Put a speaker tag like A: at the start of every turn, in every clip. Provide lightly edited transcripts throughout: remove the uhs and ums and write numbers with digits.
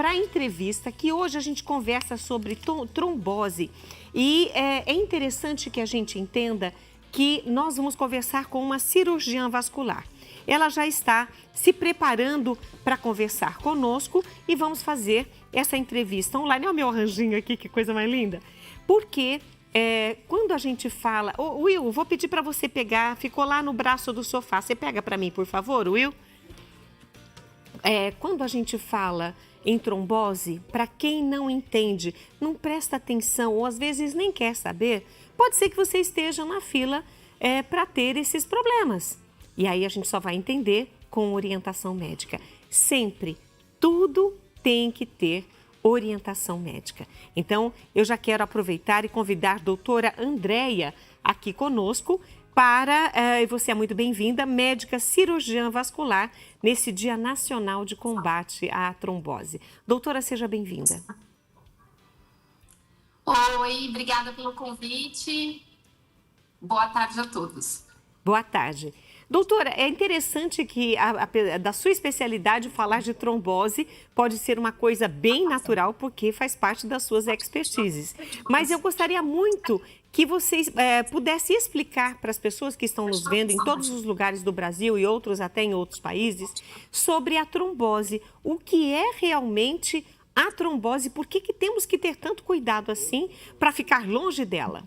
A: para a entrevista, que hoje a gente conversa sobre trombose. E é interessante que a gente entenda que nós vamos conversar com uma cirurgiã vascular. Ela já está se preparando para conversar conosco e vamos fazer essa entrevista online. Olha o meu arranjinho aqui, que coisa mais linda. Porque quando a gente fala... Will, vou pedir para você pegar, ficou lá no braço do sofá. Você pega para mim, por favor, Will? Quando a gente fala em trombose, para quem não entende, não presta atenção ou às vezes nem quer saber, pode ser que você esteja na fila para ter esses problemas. E aí a gente só vai entender com orientação médica. Sempre, tudo tem que ter orientação médica. Então, eu já quero aproveitar e convidar a doutora Andréia aqui conosco para, e você é muito bem-vinda, médica cirurgiã vascular, nesse Dia Nacional de Combate à Trombose. Doutora, seja bem-vinda.
B: Oi, obrigada pelo convite. Boa tarde a todos.
A: Boa tarde. Doutora, é interessante que da sua especialidade falar de trombose pode ser uma coisa bem natural porque faz parte das suas expertises. Mas eu gostaria muito que vocês pudessem explicar para as pessoas que estão nos vendo em todos os lugares do Brasil e outros até em outros países sobre a trombose. O que é realmente a trombose? Por que temos que ter tanto cuidado assim para ficar longe dela?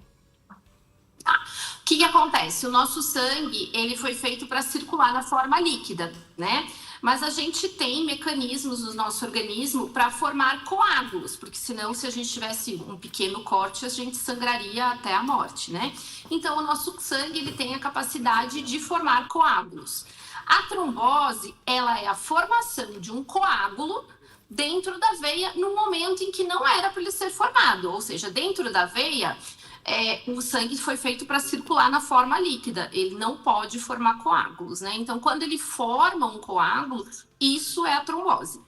B: O que acontece? O nosso sangue, ele foi feito para circular na forma líquida, né? Mas a gente tem mecanismos no nosso organismo para formar coágulos, porque senão, se a gente tivesse um pequeno corte, a gente sangraria até a morte, né? Então, o nosso sangue, ele tem a capacidade de formar coágulos. A trombose, ela é a formação de um coágulo dentro da veia no momento em que não era para ele ser formado, ou seja, dentro da veia, o sangue foi feito para circular na forma líquida, ele não pode formar coágulos, né? Então, quando ele forma um coágulo, isso é a trombose.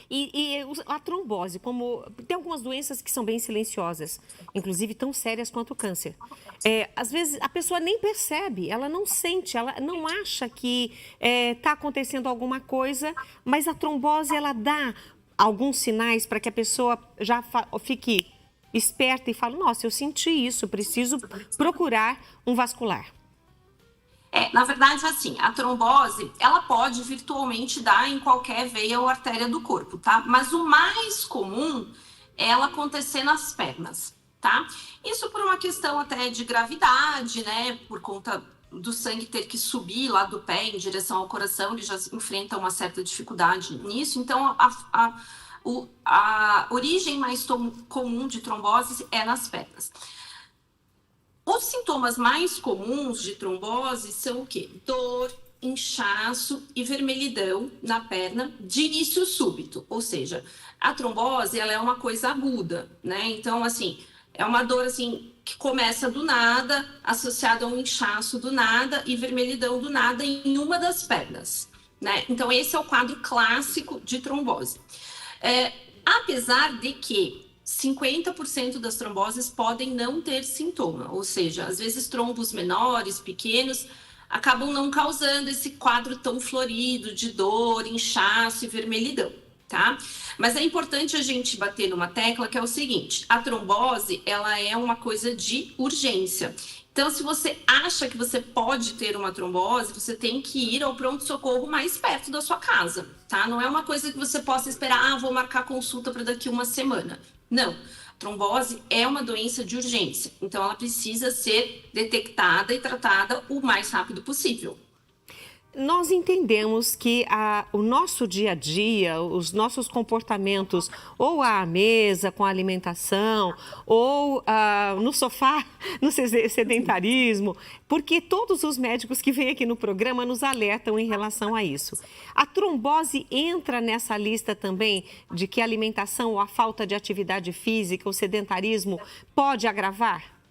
A: E a trombose, como tem algumas doenças que são bem silenciosas, inclusive tão sérias quanto o câncer. Às vezes a pessoa nem percebe, ela não sente, ela não acha que está acontecendo alguma coisa, mas a trombose ela dá alguns sinais para que a pessoa já fique esperta e fala, nossa, eu senti isso, preciso procurar um vascular.
B: Na verdade, assim, a trombose, ela pode virtualmente dar em qualquer veia ou artéria do corpo, tá? Mas o mais comum é ela acontecer nas pernas, tá? Isso por uma questão até de gravidade, né? Por conta do sangue ter que subir lá do pé em direção ao coração, ele já enfrenta uma certa dificuldade nisso. Então, a origem mais comum de trombose é nas pernas. Os sintomas mais comuns de trombose são o quê? Dor, inchaço e vermelhidão na perna de início súbito. Ou seja, a trombose ela é uma coisa aguda, né? Então, assim, é uma dor assim que começa do nada, associada a um inchaço do nada e vermelhidão do nada em uma das pernas, né? Então, esse é o quadro clássico de trombose. Apesar de que 50% das tromboses podem não ter sintoma, ou seja, às vezes trombos menores, pequenos, acabam não causando esse quadro tão florido de dor, inchaço e vermelhidão, tá? Mas é importante a gente bater numa tecla que é o seguinte, a trombose, ela é uma coisa de urgência. Então, se você acha que você pode ter uma trombose, você tem que ir ao pronto-socorro mais perto da sua casa, tá? Não é uma coisa que você possa esperar, vou marcar consulta para daqui uma semana. Não, trombose é uma doença de urgência, então ela precisa ser detectada e tratada o mais rápido possível.
A: Nós entendemos que o nosso dia a dia, os nossos comportamentos, ou à mesa com a alimentação, ou no sofá, no sedentarismo, porque todos os médicos que vêm aqui no programa nos alertam em relação a isso. A trombose entra nessa lista também de que a alimentação ou a falta de atividade física, o sedentarismo, pode agravar?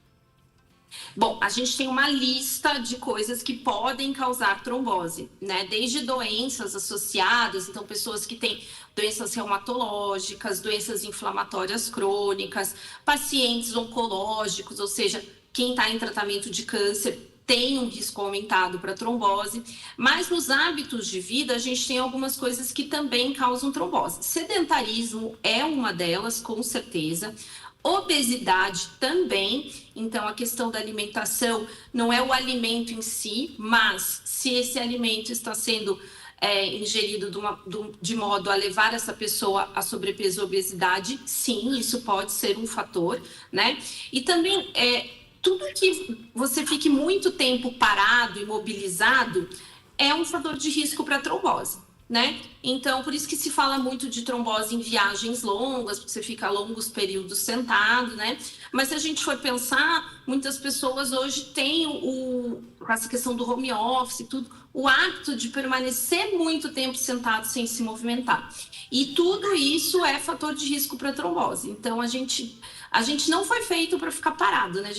B: Bom, a gente tem uma lista de coisas que podem causar trombose, né? Desde doenças associadas, então pessoas que têm doenças reumatológicas, doenças inflamatórias crônicas, pacientes oncológicos, ou seja, quem está em tratamento de câncer tem um risco aumentado para trombose, mas nos hábitos de vida a gente tem algumas coisas que também causam trombose. Sedentarismo é uma delas, com certeza. Obesidade também, então a questão da alimentação não é o alimento em si, mas se esse alimento está sendo ingerido de modo a levar essa pessoa a sobrepeso ou obesidade, sim, isso pode ser um fator, né? E também tudo que você fique muito tempo parado, imobilizado, é um fator de risco para trombose, né? Então, por isso que se fala muito de trombose em viagens longas, porque você fica longos períodos sentado, né? Mas se a gente for pensar, muitas pessoas hoje têm com essa questão do home office e tudo, o hábito de permanecer muito tempo sentado sem se movimentar. E tudo isso é fator de risco para trombose. Então, a gente não foi feito para ficar parado, né?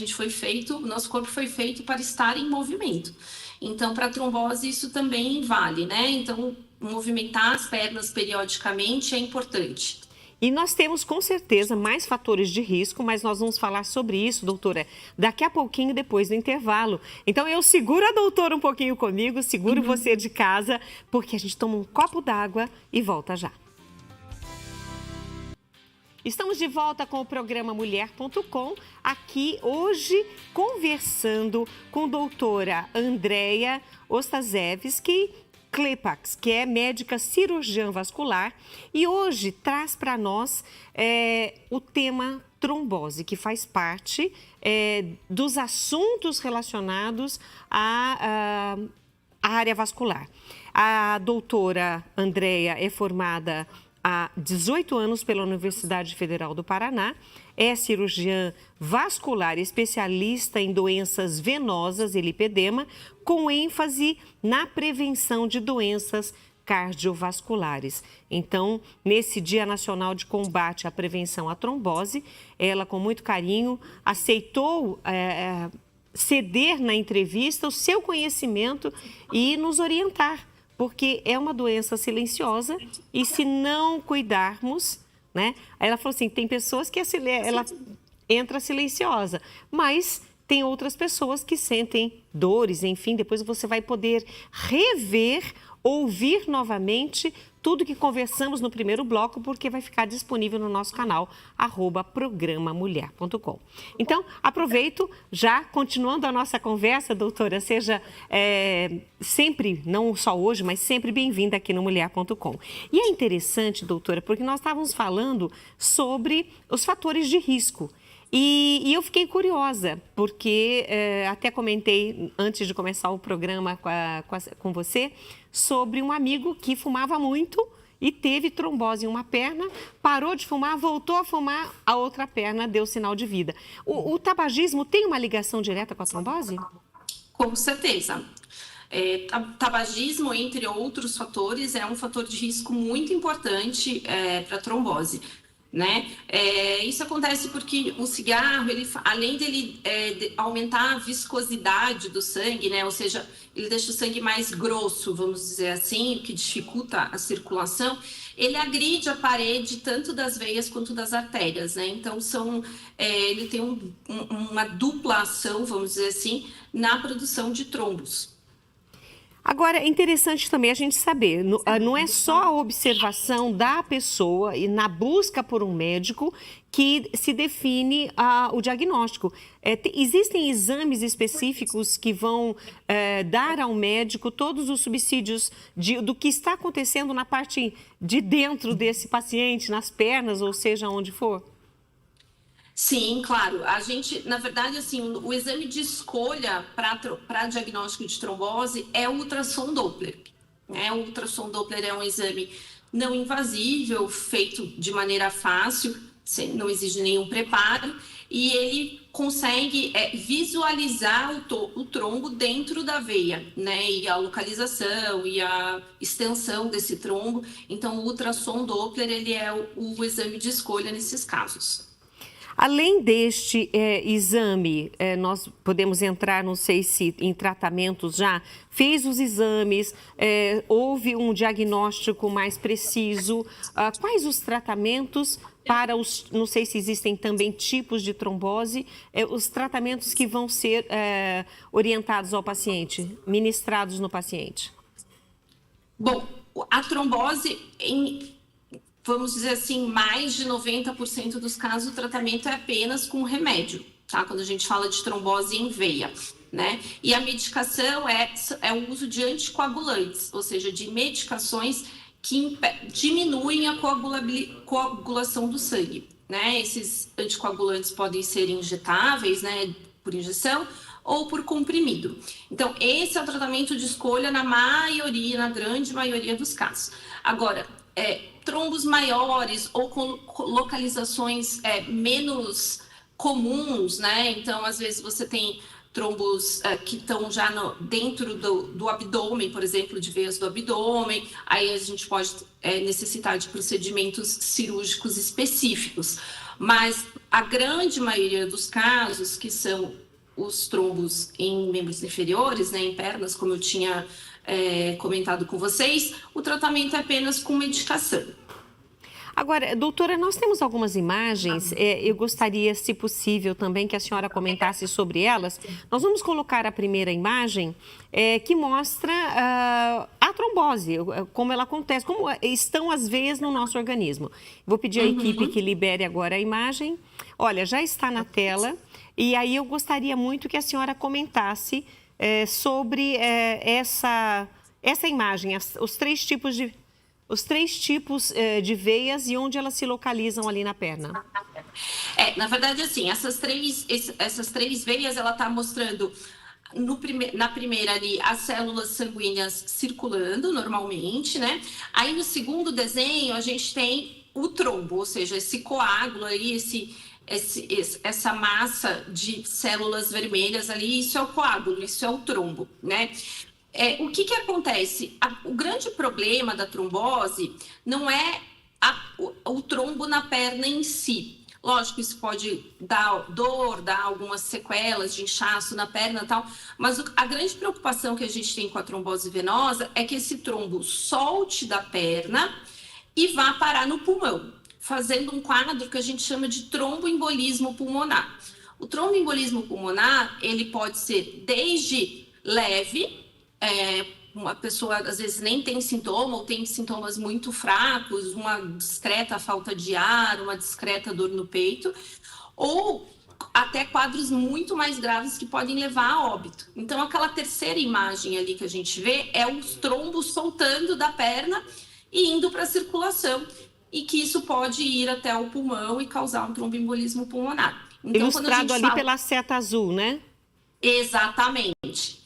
B: O nosso corpo foi feito para estar em movimento. Então, para trombose, isso também vale, né? Então, movimentar as pernas periodicamente é importante.
A: E nós temos, com certeza, mais fatores de risco, mas nós vamos falar sobre isso, doutora, daqui a pouquinho, depois do intervalo. Então, eu seguro a doutora um pouquinho comigo, seguro você de casa, porque a gente toma um copo d'água e volta já. Estamos de volta com o programa Mulher.com, aqui hoje conversando com a doutora Andréia Ostaszewski Klepax, que é médica cirurgiã vascular, e hoje traz para nós o tema trombose, que faz parte dos assuntos relacionados à área vascular. A doutora Andréia é formada há 18 anos pela Universidade Federal do Paraná, é cirurgiã vascular especialista em doenças venosas e lipedema, com ênfase na prevenção de doenças cardiovasculares. Então, nesse Dia Nacional de Combate à Prevenção à Trombose, ela, com muito carinho, aceitou ceder na entrevista o seu conhecimento e nos orientar, porque é uma doença silenciosa e se não cuidarmos, né? Aí ela falou assim, tem pessoas que ela entra silenciosa, mas tem outras pessoas que sentem dores, enfim, depois você vai poder rever, ouvir novamente tudo que conversamos no primeiro bloco, porque vai ficar disponível no nosso canal, @programamulher.com. Então, aproveito, já continuando a nossa conversa, doutora, seja sempre, não só hoje, mas sempre bem-vinda aqui no Mulher.com. E é interessante, doutora, porque nós estávamos falando sobre os fatores de risco. E eu fiquei curiosa, porque até comentei antes de começar o programa com você, sobre um amigo que fumava muito e teve trombose em uma perna, parou de fumar, voltou a fumar, a outra perna deu sinal de vida. O tabagismo tem uma ligação direta com a trombose?
B: Com certeza. Tabagismo, entre outros fatores, é um fator de risco muito importante para trombose, né? Isso acontece porque o cigarro, além dele aumentar a viscosidade do sangue, né? Ou seja, ele deixa o sangue mais grosso, vamos dizer assim, o que dificulta a circulação, ele agride a parede tanto das veias quanto das artérias, né? Então, ele tem uma dupla ação, vamos dizer assim, na produção de trombos.
A: Agora, é interessante também a gente saber, não é só a observação da pessoa e na busca por um médico que se define o diagnóstico. Existem exames específicos que vão dar ao médico todos os subsídios do que está acontecendo na parte de dentro desse paciente, nas pernas, ou seja, onde for?
B: Sim, claro. A gente, na verdade, assim, o exame de escolha para diagnóstico de trombose é o ultrassom Doppler. O ultrassom Doppler é um exame não invasível, feito de maneira fácil, não exige nenhum preparo, e ele consegue visualizar o trombo dentro da veia, né? E a localização e a extensão desse trombo. Então, o ultrassom Doppler, ele é o exame de escolha nesses casos.
A: Além deste exame, nós podemos entrar, não sei se em tratamentos já, fez os exames, houve um diagnóstico mais preciso. Quais os tratamentos para os, não sei se existem também tipos de trombose, os tratamentos que vão ser orientados ao paciente, ministrados no paciente?
B: Bom, a trombose, vamos dizer assim, mais de 90% dos casos o tratamento é apenas com remédio, tá? Quando a gente fala de trombose em veia, né? E a medicação é o uso de anticoagulantes, ou seja, de medicações que diminuem a coagulação do sangue, né? Esses anticoagulantes podem ser injetáveis, né, por injeção, ou por comprimido. Então, esse é o tratamento de escolha na grande maioria dos casos. Agora, trombos maiores ou com localizações menos comuns, né? Então, às vezes você tem trombos que estão já dentro do abdômen, por exemplo, de veias do abdômen, aí a gente pode necessitar de procedimentos cirúrgicos específicos. Mas a grande maioria dos casos, que são os trombos em membros inferiores, né, em pernas, como eu tinha comentado com vocês, o tratamento é apenas com medicação.
A: Agora, doutora, nós temos algumas imagens, eu gostaria, se possível, também que a senhora comentasse sobre elas. Nós vamos colocar a primeira imagem que mostra a trombose, como ela acontece, como estão as veias no nosso organismo. Vou pedir à equipe que libere agora a imagem. Olha, já está na tela. E aí eu gostaria muito que a senhora comentasse sobre essa imagem, os três tipos de veias e onde elas se localizam ali na perna.
B: Na verdade, assim, essas três veias, ela está mostrando na primeira ali as células sanguíneas circulando normalmente, né? Aí no segundo desenho a gente tem o trombo, ou seja, esse coágulo aí, essa massa de células vermelhas ali, isso é o coágulo, isso é o trombo, né? O que acontece? O grande problema da trombose não é o trombo na perna em si. Lógico, isso pode dar dor, dar algumas sequelas de inchaço na perna e tal, mas a grande preocupação que a gente tem com a trombose venosa é que esse trombo solte da perna e vá parar no pulmão, fazendo um quadro que a gente chama de tromboembolismo pulmonar. O tromboembolismo pulmonar, ele pode ser desde leve, uma pessoa às vezes nem tem sintoma ou tem sintomas muito fracos, uma discreta falta de ar, uma discreta dor no peito, ou até quadros muito mais graves que podem levar a óbito. Então, aquela terceira imagem ali que a gente vê é os trombos soltando da perna e indo para a circulação, e que isso pode ir até o pulmão e causar um tromboembolismo pulmonar. Então,
A: ilustrado ali pela seta azul, né?
B: Exatamente.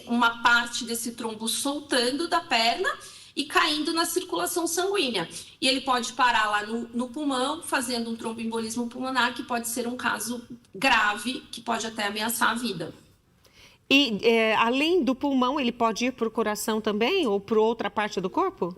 B: Uma parte desse trombo soltando da perna e caindo na circulação sanguínea. E ele pode parar lá no pulmão, fazendo um tromboembolismo pulmonar, que pode ser um caso grave, que pode até ameaçar a vida.
A: E além do pulmão, ele pode ir para o coração também ou para outra parte do corpo?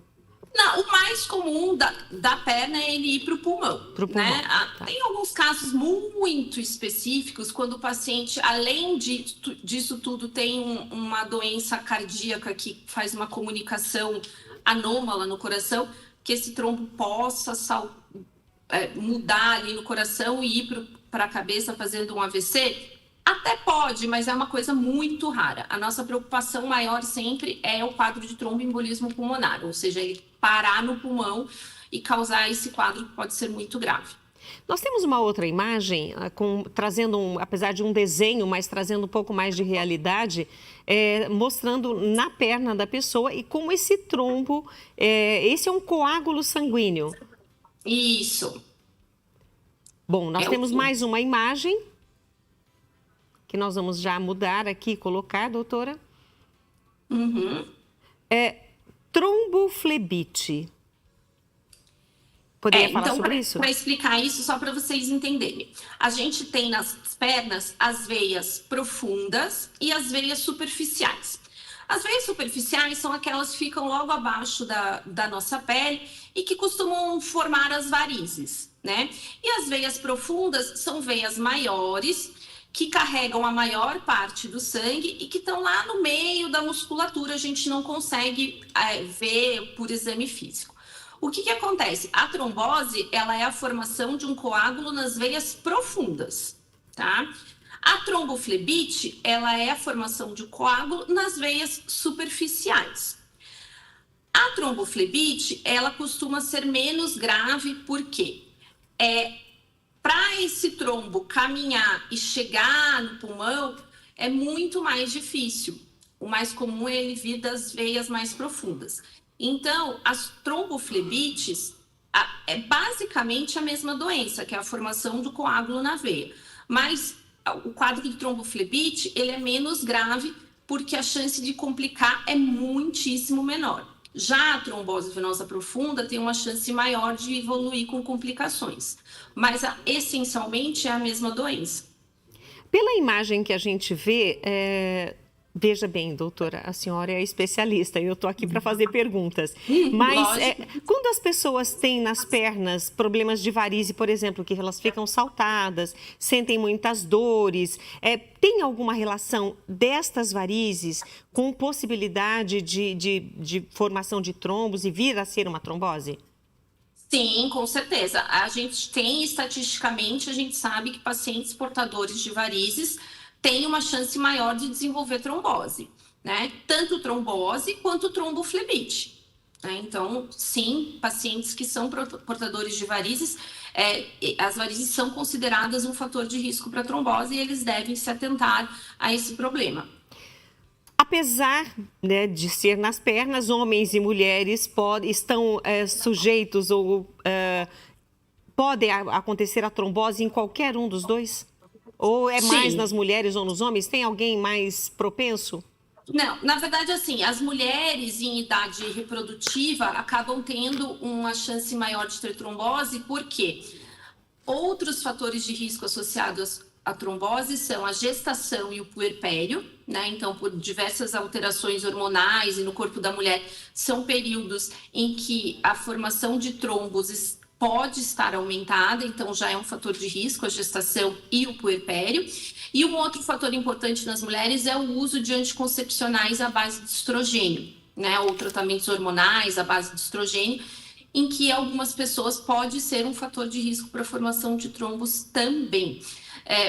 B: Não, o mais comum da perna é ele ir para o pulmão. Né? Tá. Tem alguns casos muito específicos, quando o paciente, além disso tudo, tem uma doença cardíaca que faz uma comunicação anômala no coração, que esse trombo possa mudar ali no coração e ir para a cabeça fazendo um AVC. Até pode, mas é uma coisa muito rara. A nossa preocupação maior sempre é o quadro de tromboembolismo pulmonar, ou seja, ele parar no pulmão e causar esse quadro que pode ser muito grave.
A: Nós temos uma outra imagem, trazendo, apesar de um desenho, mas trazendo um pouco mais de realidade, mostrando na perna da pessoa e como esse trombo, esse é um coágulo sanguíneo.
B: Isso.
A: Bom, nós temos mais uma imagem, que nós vamos já mudar aqui e colocar, doutora. Tromboflebite. Poderia falar
B: então,
A: sobre isso?
B: Para explicar isso, só para vocês entenderem. A gente tem nas pernas as veias profundas e as veias superficiais. As veias superficiais são aquelas que ficam logo abaixo da nossa pele e que costumam formar as varizes, né? E as veias profundas são veias maiores, que carregam a maior parte do sangue e que estão lá no meio da musculatura, a gente não consegue ver por exame físico. O que acontece? A trombose, ela é a formação de um coágulo nas veias profundas, tá? A tromboflebite, ela é a formação de um coágulo nas veias superficiais. A tromboflebite, ela costuma ser menos grave, porque para esse trombo caminhar e chegar no pulmão, é muito mais difícil. O mais comum é ele vir das veias mais profundas. Então, as tromboflebites é basicamente a mesma doença, que é a formação do coágulo na veia. Mas o quadro de tromboflebite, ele é menos grave, porque a chance de complicar é muitíssimo menor. Já a trombose venosa profunda tem uma chance maior de evoluir com complicações, mas essencialmente é a mesma doença.
A: Pela imagem que a gente vê, veja bem, doutora, a senhora é especialista e eu estou aqui para fazer perguntas. Mas quando as pessoas têm nas pernas problemas de varize, por exemplo, que elas ficam saltadas, sentem muitas dores, tem alguma relação destas varizes com possibilidade de formação de trombos e vir a ser uma trombose?
B: Sim, com certeza. A gente tem, estatisticamente, a gente sabe que pacientes portadores de varizes têm uma chance maior de desenvolver trombose, né? Tanto trombose quanto tromboflebite. Né? Então, sim, pacientes que são portadores de varizes, as varizes são consideradas um fator de risco para trombose e eles devem se atentar a esse problema.
A: Apesar, né, de ser nas pernas, homens e mulheres estão sujeitos ou pode acontecer a trombose em qualquer um dos dois? Ou é mais nas mulheres ou nos homens? Tem alguém mais propenso?
B: Não, na verdade, assim, as mulheres em idade reprodutiva acabam tendo uma chance maior de ter trombose, porque outros fatores de risco associados à trombose são a gestação e o puerpério, né? Então, por diversas alterações hormonais e no corpo da mulher, são períodos em que a formação de trombos pode estar aumentada, então já é um fator de risco, a gestação e o puerpério. E um outro fator importante nas mulheres é o uso de anticoncepcionais à base de estrogênio, né? Ou tratamentos hormonais à base de estrogênio, em que algumas pessoas pode ser um fator de risco para a formação de trombos também.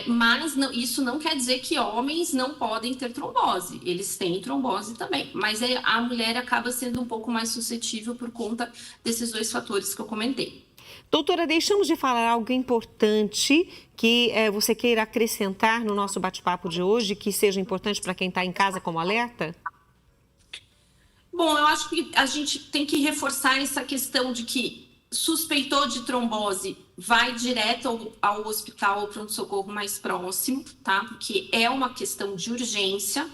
B: Mas não, isso não quer dizer que homens não podem ter trombose, eles têm trombose também, mas a mulher acaba sendo um pouco mais suscetível por conta desses dois fatores que eu comentei.
A: Doutora, deixamos de falar algo importante que você queira acrescentar no nosso bate-papo de hoje, que seja importante para quem está em casa como alerta?
B: Bom, eu acho que a gente tem que reforçar essa questão de que suspeitou de trombose, vai direto ao hospital ou pronto-socorro mais próximo, tá? Porque é uma questão de urgência.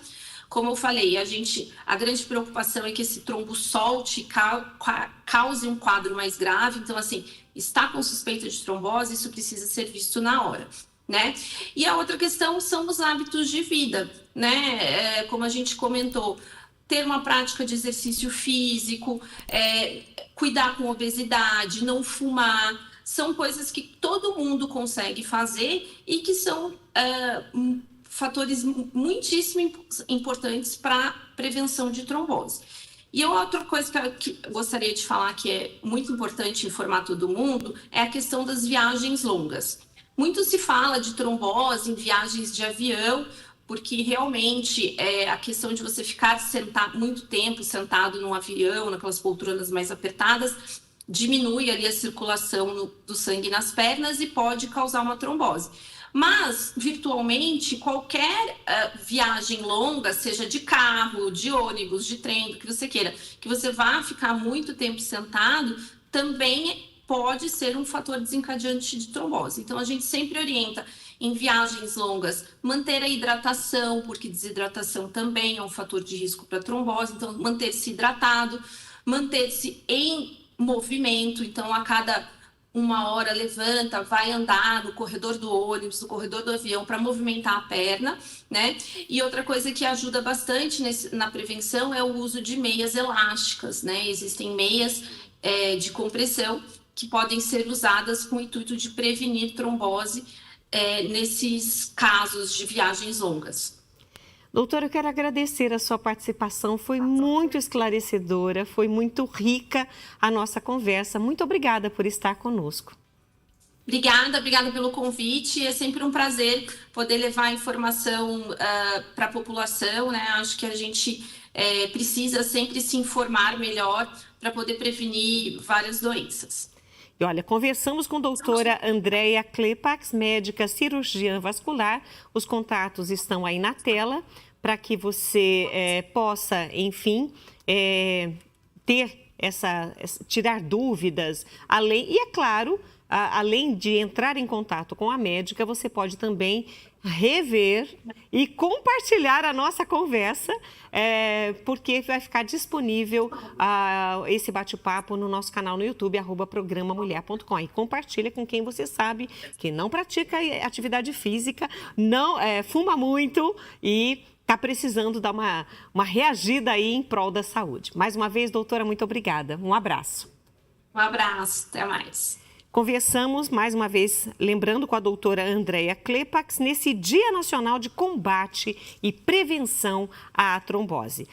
B: Como eu falei, a grande preocupação é que esse trombo solte e cause um quadro mais grave. Então, assim, está com suspeita de trombose, isso precisa ser visto na hora, né? E a outra questão são os hábitos de vida, né? Como a gente comentou, ter uma prática de exercício físico, cuidar com obesidade, não fumar, são coisas que todo mundo consegue fazer e que são fatores muitíssimo importantes para prevenção de trombose. E outra coisa que eu gostaria de falar que é muito importante informar todo mundo é a questão das viagens longas. Muito se fala de trombose em viagens de avião, porque realmente a questão de você ficar muito tempo sentado num avião, naquelas poltronas mais apertadas, diminui ali a circulação do sangue nas pernas e pode causar uma trombose. Mas, virtualmente, qualquer viagem longa, seja de carro, de ônibus, de trem, do que você queira, que você vá ficar muito tempo sentado, também pode ser um fator desencadeante de trombose. Então, a gente sempre orienta em viagens longas manter a hidratação, porque desidratação também é um fator de risco para trombose. Então, manter-se hidratado, manter-se em movimento. Então, a cada uma hora levanta, vai andar no corredor do ônibus, no corredor do avião, para movimentar a perna, né? E outra coisa que ajuda bastante na prevenção é o uso de meias elásticas, né? Existem meias de compressão que podem ser usadas com o intuito de prevenir trombose nesses casos de viagens longas.
A: Doutora, eu quero agradecer a sua participação, foi muito esclarecedora, foi muito rica a nossa conversa. Muito obrigada por estar conosco.
B: Obrigada pelo convite. É sempre um prazer poder levar a informação para a população, né? Acho que a gente precisa sempre se informar melhor para poder prevenir várias doenças.
A: E olha, conversamos com a doutora Andréia Klepax, médica cirurgiã vascular. Os contatos estão aí na tela para que você possa, enfim, tirar dúvidas. E é claro, além de entrar em contato com a médica, você pode também rever e compartilhar a nossa conversa, porque vai ficar disponível esse bate-papo no nosso canal no YouTube, @programamulher.com. E compartilha com quem você sabe que não pratica atividade física, não fuma muito e está precisando dar uma reagida aí em prol da saúde. Mais uma vez, doutora, muito obrigada. Um abraço.
B: Um abraço, até mais.
A: Conversamos, mais uma vez, lembrando com a doutora Andréia Klepax, nesse Dia Nacional de Combate e Prevenção à Trombose.